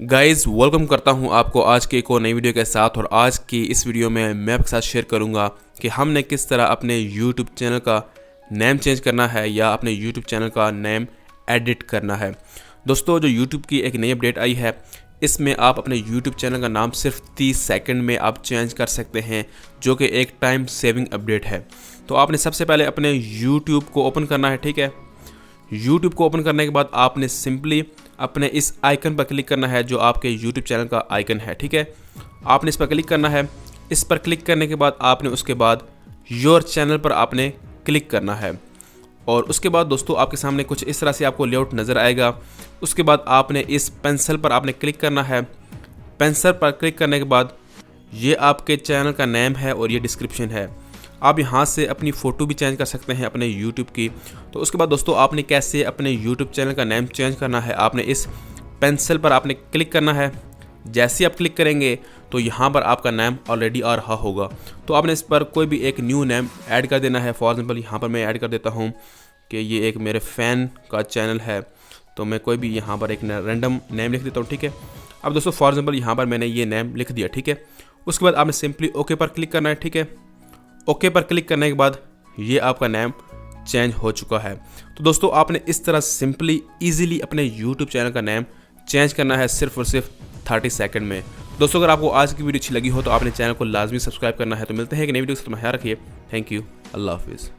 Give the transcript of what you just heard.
Guys welcome करता हूं आपको आज के एक और नई वीडियो के साथ। और आज की इस वीडियो में मैं आपके साथ शेयर करूंगा कि हमने किस तरह अपने YouTube चैनल का नेम चेंज करना है या अपने YouTube चैनल का नेम एडिट करना है। दोस्तों, जो YouTube की एक नई अपडेट आई है, इसमें आप अपने YouTube चैनल का नाम सिर्फ 30 सेकंड में आप चेंज कर सकते हैं, जो कि एक टाइम सेविंग अपडेट है। तो आपने सबसे पहले अपने YouTube को ओपन करना है, ठीक है। YouTube को ओपन करने के बाद आपने सिंपली अपने इस आइकन पर क्लिक करना है, जो आपके YouTube चैनल का आइकन है, ठीक है। आपने इस पर क्लिक करना है। इस पर क्लिक करने के बाद आपने उसके बाद योर चैनल पर आपने क्लिक करना है। और उसके बाद दोस्तों आपके सामने कुछ इस तरह से आपको लेआउट नज़र आएगा। उसके बाद आपने इस पेंसिल पर आपने क्लिक करना है। पेंसिल पर क्लिक करने के बाद ये आपके चैनल का नेम है और ये डिस्क्रिप्शन है। आप यहाँ से अपनी फ़ोटो भी चेंज कर सकते हैं अपने YouTube की। तो उसके बाद दोस्तों आपने कैसे अपने YouTube चैनल का नेम चेंज करना है, आपने इस पेंसिल पर आपने क्लिक करना है। जैसे ही आप क्लिक करेंगे तो यहाँ पर आपका नेम ऑलरेडी आ रहा होगा। तो आपने इस पर कोई भी एक न्यू नेम ऐड कर देना है। फॉर एग्जाम्पल यहाँ पर मैं ऐड कर देता हूँ कि ये एक मेरे फ़ैन का चैनल है, तो मैं कोई भी यहाँ पर एक रैंडम नेम लिख देता हूँ, ठीक है। अब दोस्तों फॉर एग्जाम्पल यहाँ पर मैंने ये नेम लिख दिया, ठीक है। उसके बाद आपने सिंपली ओके पर क्लिक करना है, ठीक है। ओके पर क्लिक करने के बाद ये आपका नेम चेंज हो चुका है। तो दोस्तों आपने इस तरह सिंपली इजीली अपने YouTube चैनल का नेम चेंज करना है सिर्फ और सिर्फ 30 सेकंड में। दोस्तों अगर आपको आज की वीडियो अच्छी लगी हो तो आपने चैनल को लाजमी सब्सक्राइब करना है। तो मिलते हैं एक नई वीडियो से, तुम्हें ख्याल रखिए। थैंक यू, अल्लाह हाफिज़।